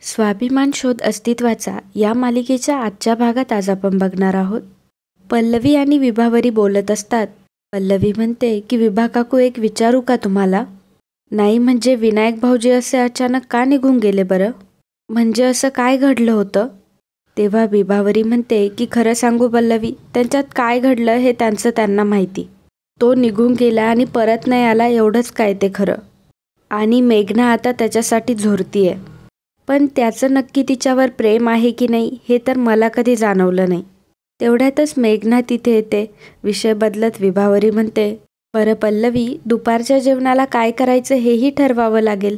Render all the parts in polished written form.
स्वाभिमान शोध अस्तित्वाचा या मालिकेच्या आजच्या भागात आज आपण बघणार आहोत. पल्लवी आणि विभावरी बोलत असतात. पल्लवी म्हणते की विभा काकू, एक विचारू का तुम्हाला? नाही म्हणजे विनायक भाऊजी असे अचानक का निघून गेले बरं? म्हणजे असं काय घडलं होतं? तेव्हा विभावरी म्हणते की खरं सांगू पल्लवी, त्यांच्यात काय घडलं हे त्यांना माहिती. तो निघून गेला आणि परत नाही आला एवढंच काय ते खरं. आणि मेघना आता त्याच्यासाठी झोरतीये. पण त्याचं नक्की तिच्यावर प्रेम आहे की नाही हे तर मला कधी जाणवलं नाही. तेवढ्यातच मेघना तिथे येते. विषय बदलत विभावरी म्हणते, बरं पल्लवी, दुपारच्या जेवणाला काय करायचं हेही ठरवावं लागेल.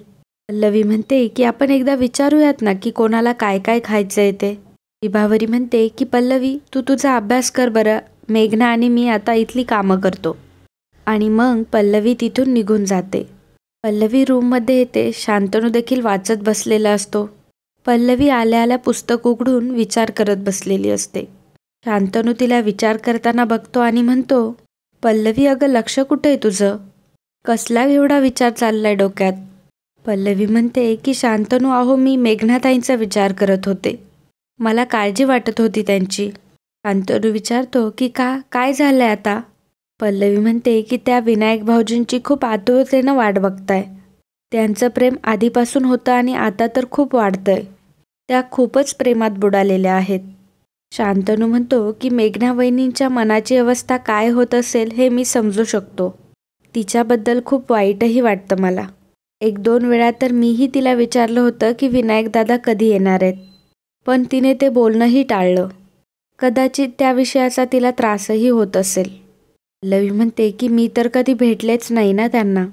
पल्लवी म्हणते की आपण एकदा विचारूयात ना की कोणाला काय काय खायचं आहे ते. विभावरी म्हणते की पल्लवी, तू तुझा अभ्यास कर बरं, मेघना आणि मी आता इथली कामं करतो. आणि मग पल्लवी तिथून निघून जाते. पल्लवी रूममध्ये येते. शांतनू देखील वाचत बसलेला असतो. पल्लवी आल्या आल्या पुस्तक उघडून विचार करत बसलेली असते. शांतनू तिला विचार करताना बघतो आणि म्हणतो, पल्लवी अगं, लक्ष कुठे आहे तुझं? कसला एवढा विचार चाललाय डोक्यात? पल्लवी म्हणते की शांतनू, अहो मी मेघनाताईंचा विचार करत होते. मला काळजी वाटत होती त्यांची. शांतनू विचारतो की का, काय झालंय आता? पल्लवी म्हणते की त्या विनायक भाऊजींची खूप आतुरतेनं वाट बघताय. त्यांचं प्रेम आधीपासून होतं आणि आता तर खूप वाढतंय. त्या खूपच प्रेमात बुडालेल्या आहेत. शांतनू म्हणतो की मेघना वहिनींच्या मनाची अवस्था काय होत असेल हे मी समजू शकतो. तिच्याबद्दल खूप वाईटही वाटतं मला. 1-2 वेळा तर मीही तिला विचारलं होतं की विनायक दादा कधी येणार आहेत, पण तिने ते बोलणंही टाळलं. कदाचित त्या विषयाचा तिला त्रासही होत असेल. पल्लवी म्हणते की मी तर कधी भेटलेच नाही ना त्यांना.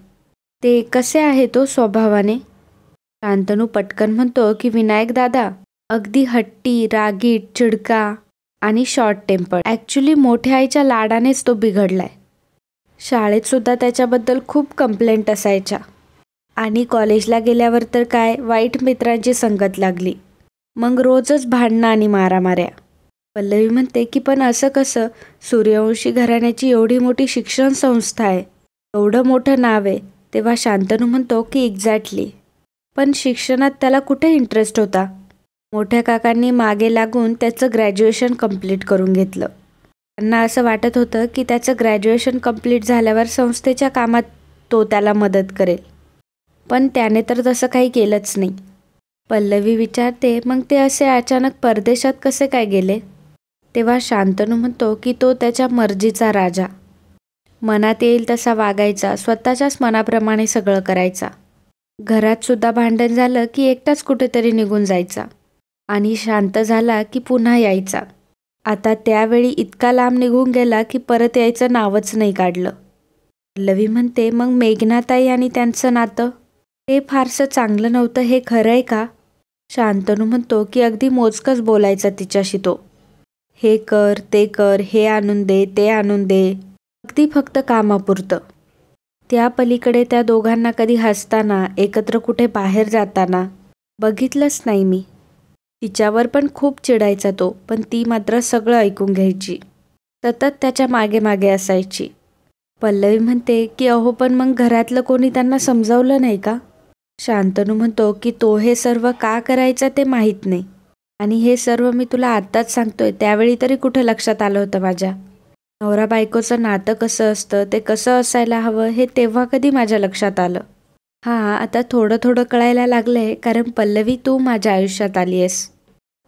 ते कसे आहेत तो स्वभावाने? शांतनू पटकन म्हणतो की विनायक दादा अगदी हट्टी, रागीट, चिडका आणि शॉर्ट टेम्पर्ड. ॲक्च्युली मोठ्या आईच्या लाडानेच तो बिघडलाय. शाळेत सुद्धा त्याच्याबद्दल खूप कंप्लेंट असायच्या. आणि कॉलेजला गेल्यावर तर काय, वाईट मित्रांची संगत लागली. मग रोजच भांडणं आणि मारामाऱ्या. पल्लवी म्हणते की पण असं कसं? सूर्यवंशी घराण्याची एवढी मोठी शिक्षण संस्था आहे, एवढं मोठं नाव आहे. तेव्हा शांतनू म्हणतो की एक्झॅक्टली. पण शिक्षणात त्याला कुठे इंटरेस्ट होता? मोठ्या काकांनी मागे लागून त्याचं ग्रॅज्युएशन कंप्लीट करून घेतलं. त्यांना असं वाटत होतं की त्याचं ग्रॅज्युएशन कंप्लीट झाल्यावर संस्थेच्या कामात तो त्याला मदत करेल. पण त्याने तर तसं काही केलंच नाही. पल्लवी विचारते, मग ते असे अचानक परदेशात कसे काय गेले? तेव्हा शांतनू म्हणतो की तो त्याच्या मर्जीचा राजा. मनात येईल तसा वागायचा, स्वतःच्याच मनाप्रमाणे सगळं करायचा. घरात सुद्धा भांडण झालं की एकटाच कुठेतरी निघून जायचा आणि शांत झाला की पुन्हा यायचा. आता त्यावेळी इतका लांब निघून गेला की परत यायचं नावच नाही काढलं. पल्लवी म्हणते, मग मेघनाताई आणि त्यांचं नातं ते फारसं चांगलं नव्हतं हे खरं आहे का? शांतनू म्हणतो की अगदी मोजकंच बोलायचा तिच्याशी तो. हे कर, ते कर, हे आणून दे, ते आणून दे, अगदी फक्त कामापुरतं. त्या पलीकडे त्या दोघांना कधी हसताना, एकत्र कुठे बाहेर जाताना बघितलंच नाही मी. तिच्यावर पण खूप चिडायचा तो, पण ती मात्र सगळं ऐकून घ्यायची. सतत त्याच्या मागे मागे असायची. पल्लवी म्हणते की अहो, पण मग घरातलं कोणी त्यांना समजावलं नाही का? शांतनू म्हणतो की तो हे सर्व का करायचा ते माहीत नाही. आणि हे सर्व मी तुला आत्ताच सांगतोय, त्यावेळी तरी कुठं लक्षात आलं होतं माझ्या? नवरा बायकोचं नातं कसं असतं, ते कसं असायला हवं हे तेव्हा कधी माझ्या लक्षात आलं? हां, आता थोडं थोडं कळायला लागलंय, कारण पल्लवी तू माझ्या आयुष्यात आली आहेस.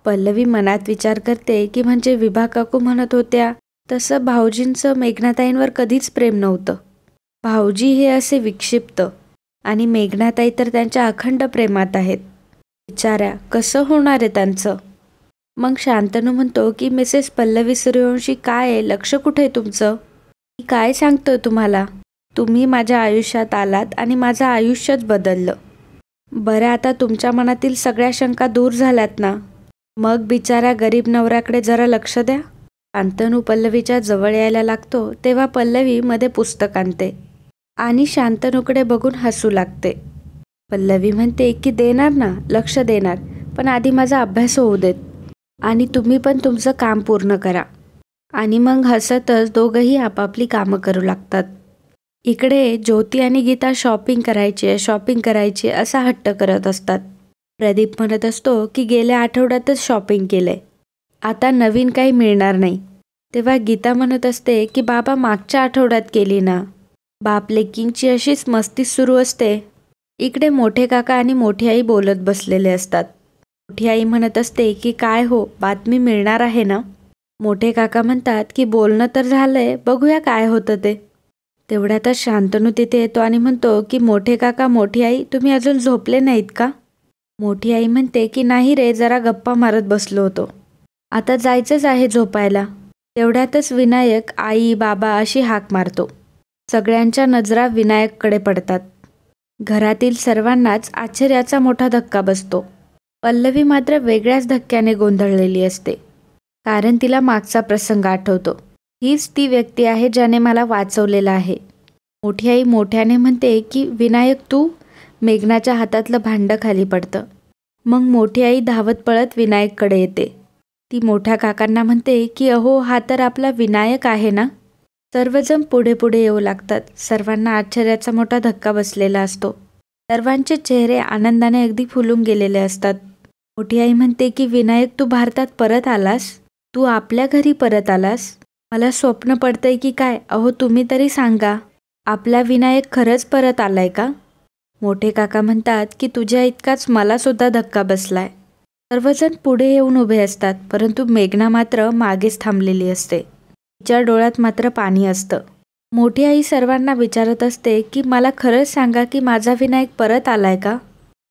पल्लवी मनात विचार करते की म्हणजे विभा काकू म्हणत होत्या तसं भाऊजींचं मेघनाताईंवर कधीच प्रेम नव्हतं. भाऊजी हे असे विक्षिप्त आणि मेघनाताई तर त्यांच्या अखंड प्रेमात आहेत. विचारा कसं होणार आहे त्यांचं? मग शांतनू म्हणतो की मिसेस पल्लवी सूर्यवंशी, काय आहे, लक्ष कुठे आहे तुमचं? मी काय सांगतोय तुम्हाला? तुम्ही माझ्या आयुष्यात आलात आणि माझं आयुष्यच बदललं. बरं, आता तुमच्या मनातील सगळ्या शंका दूर झाल्यात ना? मग बिचारा गरीब नवऱ्याकडे जरा लक्ष द्या. शांतनू पल्लवीच्या जवळ यायला लागतो तेव्हा पल्लवी मध्ये पुस्तक आणते आणि शांतनूकडे बघून हसू लागते. पल्लवी म्हणते की देणार ना, लक्ष देणार, पण आधी माझा अभ्यास होऊ देत आणि तुम्ही पण तुमचं काम पूर्ण करा. आणि मग हसतच दोघंही आपापली कामं करू लागतात. इकडे ज्योती आणि गीता शॉपिंग करायची असा हट्ट करत असतात. प्रदीप म्हणत असतो की गेल्या आठवड्यातच शॉपिंग केलंय, आता नवीन काही मिळणार नाही. तेव्हा गीता म्हणत असते की बाबा मागच्या आठवड्यात केली ना. बाप लेकींची अशीच मस्ती सुरू असते. इकडे मोठे काका आणि मोठी आई बोलत बसलेले असतात. मोठी आई म्हणत असते की काय हो, बातमी मिळणार आहे ना. मोठे काका म्हणतात की बोलणं तर झालंय, बघूया काय होतं ते. तेवढ्यातच शांतनू तिथे येतो आणि म्हणतो की मोठे काका मोठी आई तुम्ही अजून झोपले नाहीत का. मोठी आई म्हणते की नाही रे, जरा गप्पा मारत बसलो होतो, आता जायचंच आहे झोपायला. तेवढ्यातच विनायक आई बाबा अशी हाक मारतो. सगळ्यांच्या नजरा विनायककडे पडतात. घरातील सर्वांनाच आश्चर्याचा मोठा धक्का बसतो. पल्लवी मात्र वेगळ्याच धक्क्याने गोंधळलेली असते, कारण तिला मागचा प्रसंग आठवतो. हीच ती व्यक्ती आहे ज्याने मला वाचवलेलं आहे. मोठी आई मोठ्याने म्हणते की विनायक तू. मेघनाच्या हातातलं भांडं खाली पडतं. मग मोठी आई धावत पळत विनायककडे येते. ती मोठ्या काकांना म्हणते की अहो, हा तर आपला विनायक आहे ना. सर्वजण पुढे पुढे येऊ लागतात. सर्वांना आश्चर्याचा मोठा धक्का बसलेला असतो. सर्वांचे चेहरे आनंदाने अगदी फुलून गेलेले असतात. मोठी आई म्हणते की विनायक तू भारतात परत आलास, तू आपल्या घरी परत आलास. मला स्वप्न पडतंय की काय. अहो तुम्ही तरी सांगा, आपला विनायक खरंच परत आलाय का. मोठे काका म्हणतात की तुझ्या इतकाच मला सुद्धा धक्का बसलाय. सर्वजण पुढे येऊन उभे असतात, परंतु मेघना मात्र मागेच थांबलेली असते. तिच्या डोळ्यात मात्र पाणी असतं. मोठी आई सर्वांना विचारत असते की मला खरंच सांगा की माझा विनायक परत आलाय का.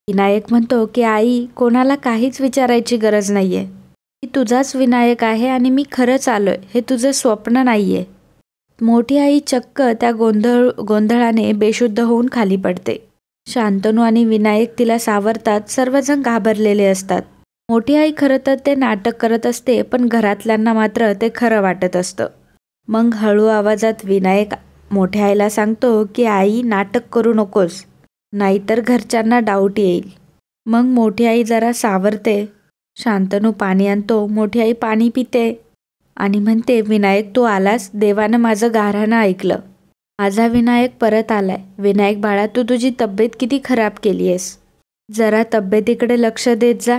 विनायक म्हणतो की आई, कोणाला काहीच विचारायची गरज नाहीये. मी तुझाच विनायक आहे आणि मी खरंच आलोय, हे तुझं स्वप्न नाहीये. मोठी आई चक्क त्या गोंधळाने बेशुद्ध होऊन खाली पडते. शांतनू आणि विनायक तिला सावरतात. सर्वजण घाबरलेले असतात. मोठी आई खरं तर ते नाटक करत असते, पण घरातल्यांना मात्र ते खरं वाटत असतं. मग हळू आवाजात विनायक मोठ्या आईला सांगतो की आई, नाटक करू नकोस, नाहीतर घरच्यांना डाऊट येईल. मग मोठी आई जरा सावरते. शांतनू पाणी आणतो. मोठी आई पाणी पिते आणि म्हणते विनायक तू आलास, देवानं माझं गाऱ्हाणं ऐकलं. माझा विनायक परत आलाय. विनायक बाळा, तू तुझी तब्येत किती खराब केली आहेस, जरा तब्येतीकडे लक्ष देत जा.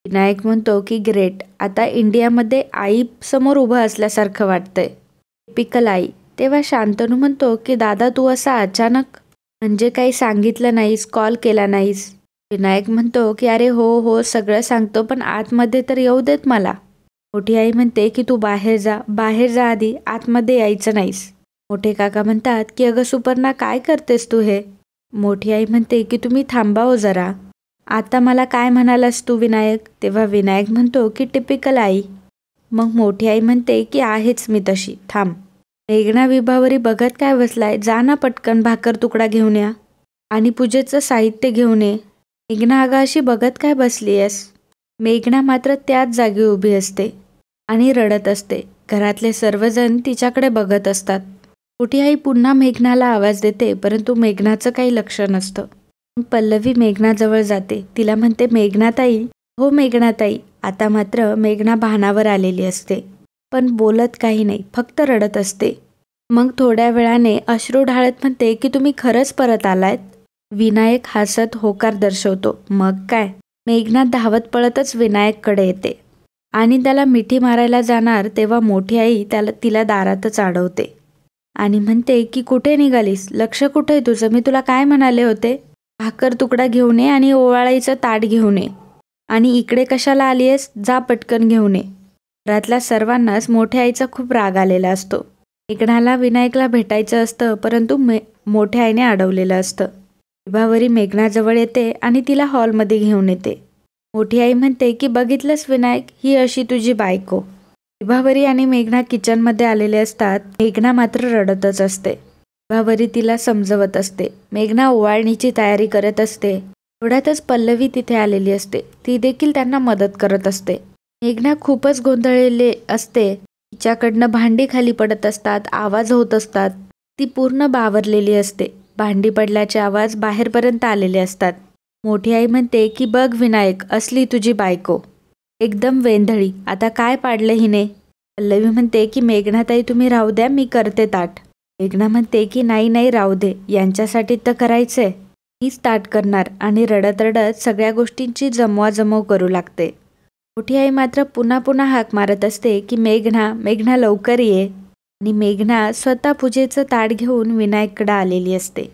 विनायक म्हणतो की ग्रेट, आता इंडियामध्ये आई समोर उभं असल्यासारखं वाटतंय. टिपिकल आई. तेव्हा शांतनू म्हणतो की दादा तू असा अचानक, म्हणजे काही सांगितलं नाहीस, कॉल केला नाहीस. विनायक म्हणतो की अरे हो सगळं सांगतो, पण आतमध्ये तर येऊ देत मला. मोठी आई म्हणते की तू बाहेर जा आधी, आतमध्ये यायचं नाहीस. मोठे काका म्हणतात की अगं सुपर्णा, काय करतेस तू हे. मोठी आई म्हणते की तुम्ही थांबा हो जरा, आता मला काय म्हणालास तू विनायक. तेव्हा विनायक म्हणतो की टिपिकल आई. मग मोठी आई म्हणते की आहेच मी तशी, थांब. मेघना विभावरी बघत काय बसलाय, जा ना पटकन भाकर तुकडा घेऊन या आणि पूजेचं साहित्य घेऊन ये. मेघना अगं अशी बघत काय बसली आहेस. मेघना मात्र त्याच जागी उभी असते आणि रडत असते. घरातले सर्वजण तिच्याकडे बघत असतात. मोठी आई पुन्हा मेघनाला आवाज देते, परंतु मेघनाचं काही लक्ष नसतं. पल्लवी मेघनाजवळ जाते. तिला म्हणते मेघनाताई. हो मेघनाताई. आता मात्र मेघना भानावर आलेली असते, पण बोलत काही नाही, फक्त रडत असते. मग थोड्या वेळाने अश्रू ढाळत म्हणते की तुम्ही खरंच परत आलायत. विनायक हसत होकार दर्शवतो. मग काय. मेघना धावत पळतच विनायककडे येते आणि त्याला मिठी मारायला जाणार, तेव्हा मोठी आई तिला दारातच अडवते आणि म्हणते की कुठे निघालीस, लक्ष कुठे तुझं. मी तुला काय म्हणाले होते, भाकर तुकडा घेऊन ये आणि ओवाळाईचं ताट घेऊन ये, आणि इकडे कशाला आली आहेस, जा पटकन घेऊन ये. घरातल्या सर्वांनाच मोठ्या आईचा खूप राग आलेला असतो. मेघनाला विनायकला भेटायचं असतं, परंतु मोठ्या आईने अडवलेलं असतं. विभावरी मेघनाजवळ येते आणि तिला हॉलमध्ये घेऊन येते. मोठी आई म्हणते की बघितलंस विनायक, ही अशी तुझी बायको. विभावरी आणि मेघना किचनमध्ये आलेले असतात. मेघना मात्र रडतच असते. विभावरी तिला समजवत असते. मेघना ओवाळणीची तयारी करत असते. एवढ्यातच पल्लवी तिथे आलेली असते. ती देखील त्यांना मदत करत असते. मेघना खूपच गोंधळलेली असते. तिच्याकडनं भांडी खाली पडत असतात, आवाज होत असतात. ती पूर्ण बावरलेली असते. भांडी पडल्याचे आवाज बाहेरपर्यंत आलेले असतात. मोठी आई म्हणते की बघ विनायक, असली तुझी बायको, एकदम वेंधळी, आता काय पाडलं हिने. पल्लवी म्हणते की मेघनाताई तुम्ही राहू द्या, मी करते ताट. मेघना म्हणते की नाही राहू दे, यांच्यासाठी तर करायचंय. मी स्टार्ट करणार आणि रडत रडत सगळ्या गोष्टींची जमवाजमव करू लागते. मोठी आई मात्र पुन्हा पुन्हा हाक मारत असते की मेघना, मेघना लवकर ये. आणि मेघना स्वतः पूजेचं ताट घेऊन विनायककडे आलेली असते.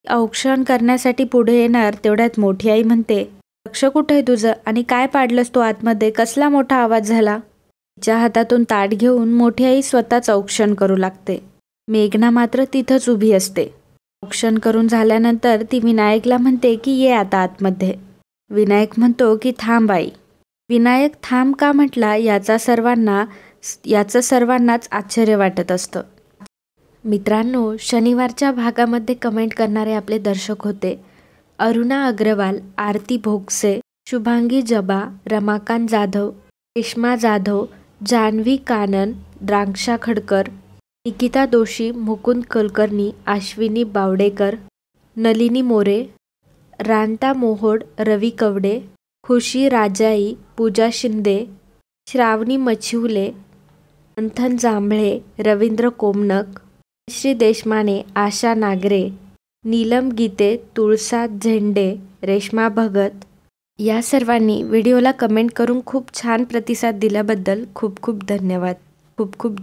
औक्षण करण्यासाठी पुढे येणार तेवढ्यात मोठी आई म्हणते, लक्ष कुठे आहे तुझं आणि काय पाडलंस तू आतमध्ये, कसला मोठा आवाज झाला. तिच्या हातातून ताट घेऊन मोठी आई स्वतःच औक्षण करू लागते. मेघना मात्र तिथंच उभी असते. औक्षण करून झाल्यानंतर ती विनायकला म्हणते की ये आता आतमध्ये. विनायक म्हणतो की थांब आई. विनायक थांब का म्हटला याचं सर्वांनाच आश्चर्य वाटत असतं. मित्रांनो, शनिवारच्या भागामध्ये कमेंट करणारे आपले दर्शक होते अरुणा अग्रवाल, आरती भोगसे, शुभांगी जबा, रमाकांत जाधव, रेश्मा जाधव, जान्हवी कानन, द्राक्षा खडकर, निकिता दोशी, मुकुंद कुलकर्णी, अश्विनी बावडेकर, नलिनी मोरे, रांता मोहोड, रवी कवडे, खुशी राजाई, पूजा शिंदे, श्रावणी मच्छिवले, मंथन जांभळे, रवींद्र कोमनक, श्री देशमाने, आशा नागरे, नीलम गीते, तुळसा झेंडे, रेश्मा भगत या सर्वांनी व्हिडिओला कमेंट करून खूप छान प्रतिसाद दिल्याबद्दल खूप खूप धन्यवाद. खूप खूप